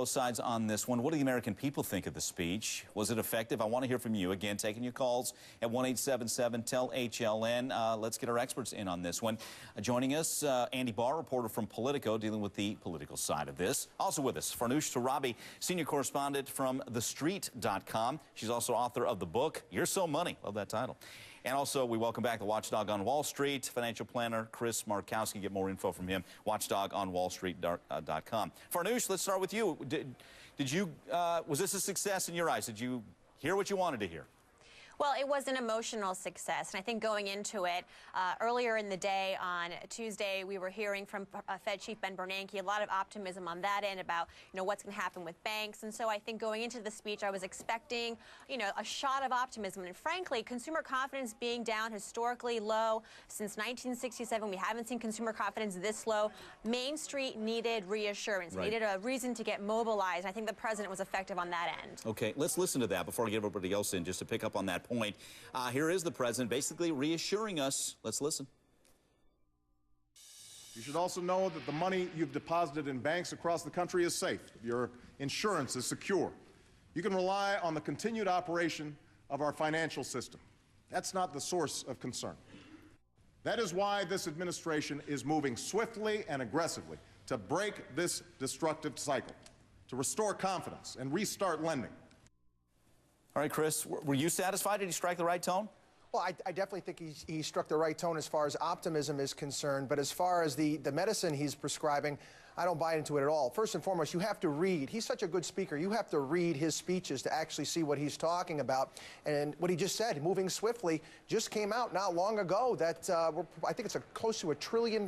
both sides on this one. What do the American people think of the speech? Was it effective? I want to hear from you. Again, taking your calls at 1-877-TEL-HLN. Let's get our experts in on this one. Joining us, Andy Barr, reporter from Politico, dealing with the political side of this. Also with us, Farnoosh Torabi, senior correspondent from TheStreet.com. She's also author of the book, You're So Money. Love that title. And also, we welcome back the Watchdog on Wall Street, financial planner Chris Markowski. Get more info from him, watchdogonwallstreet.com. Farnoosh, let's start with you. Was this a success in your eyes? Did you hear what you wanted to hear? Well, it was an emotional success, and I think going into it, earlier in the day on Tuesday, we were hearing from Fed Chief Ben Bernanke, a lot of optimism on that end about, what's going to happen with banks. And so I think going into the speech, I was expecting, a shot of optimism. And frankly, consumer confidence being down historically low since 1967, we haven't seen consumer confidence this low. Main Street needed reassurance, needed a reason to get mobilized. I think the president was effective on that end. Okay, let's listen to that before I get everybody else in, just to pick up on that point. Here is the president basically reassuring us. Let's listen. You should also know that the money you've deposited in banks across the country is safe. Your insurance is secure. You can rely on the continued operation of our financial system. That's not the source of concern. That is why this administration is moving swiftly and aggressively to break this destructive cycle, to restore confidence and restart lending. All right, Chris, were you satisfied? Did he strike the right tone? Well, I definitely think he struck the right tone as far as optimism is concerned, but as far as the medicine he's prescribing, I don't buy into it at all. First and foremost, you have to read. He's such a good speaker. You have to read his speeches to actually see what he's talking about. And what he just said, moving swiftly, just came out not long ago that I think it's close to $1 trillion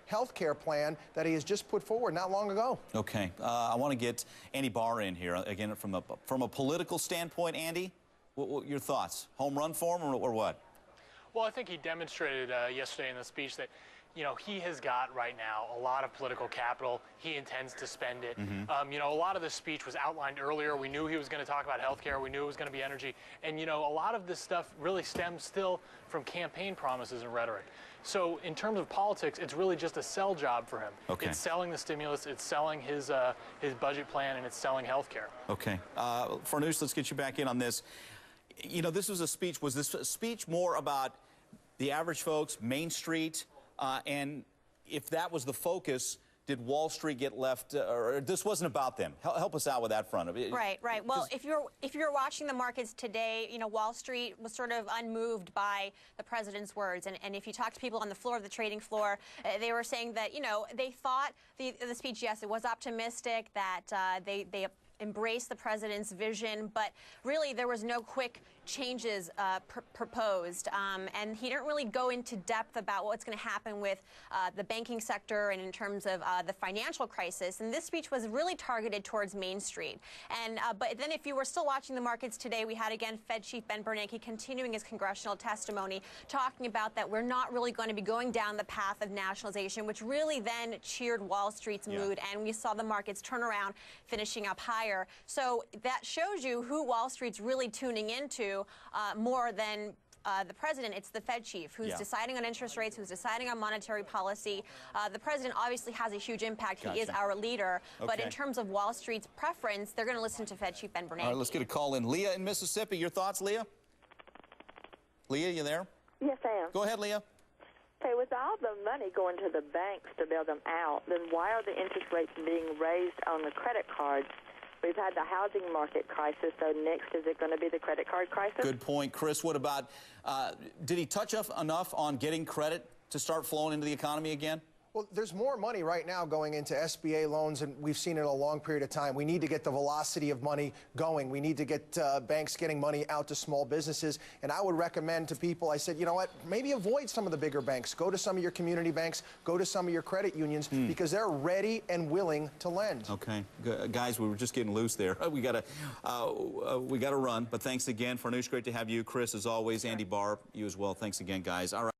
health care plan that he has just put forward not long ago. Okay. I want to get Andy Barr in here. Again, from a political standpoint, Andy, what your thoughts? Home run for him or what? Well, I think he demonstrated yesterday in the speech that, he has got right now a lot of political capital. He intends to spend it. A lot of the speech was outlined earlier. We knew he was going to talk about health care. We knew it was going to be energy. And, a lot of this stuff really stems still from campaign promises and rhetoric. So in terms of politics, it's really just a sell job for him. Okay. It's selling the stimulus, it's selling his budget plan, and it's selling health care. Okay. Farnoosh, let's get you back in on this. This was a speech. Was this a speech more about the average folks, Main Street, and if that was the focus, did Wall Street get left, or this wasn't about them? Help us out with that front of it. Right. Well, if you're watching the markets today, Wall Street was sort of unmoved by the president's words. And if you talk to people on the floor of the trading floor, they were saying that, they thought the speech, yes, it was optimistic, that they embraced the president's vision, but really there was no quick changes proposed. And he didn't really go into depth about what's going to happen with the banking sector and in terms of the financial crisis. And this speech was really targeted towards Main Street. And but then if you were still watching the markets today, we had again Fed Chief Ben Bernanke continuing his congressional testimony, talking about that we're not really going to be going down the path of nationalization, which really then cheered Wall Street's mood. And we saw the markets turn around, finishing up higher. So that shows you who Wall Street's really tuning into more than the president. It's the Fed chief who's deciding on interest rates, who's deciding on monetary policy. The president obviously has a huge impact. He is our leader. Okay. But in terms of Wall Street's preference, they're going to listen to Fed Chief Ben Bernanke. All right, let's get a call in. Leah in Mississippi, your thoughts, Leah? Leah, you there? Yes, I am. Go ahead, Leah. Okay, with all the money going to the banks to bail them out, then why are the interest rates being raised on the credit cards? We've had the housing market crisis, so next is it going to be the credit card crisis? Good point. Chris, what about, did he touch enough on getting credit to start flowing into the economy again? Well, there's more money right now going into SBA loans, and we've seen it a long period of time. We need to get the velocity of money going. We need to get banks getting money out to small businesses. And I would recommend to people, I said, you know what, maybe avoid some of the bigger banks. Go to some of your community banks. Go to some of your credit unions because they're ready and willing to lend. Okay. Guys, we were just getting loose there. We got to run. But thanks again. Farnoosh, great to have you. Chris, as always. Andy Barr, you as well. Thanks again, guys. All right.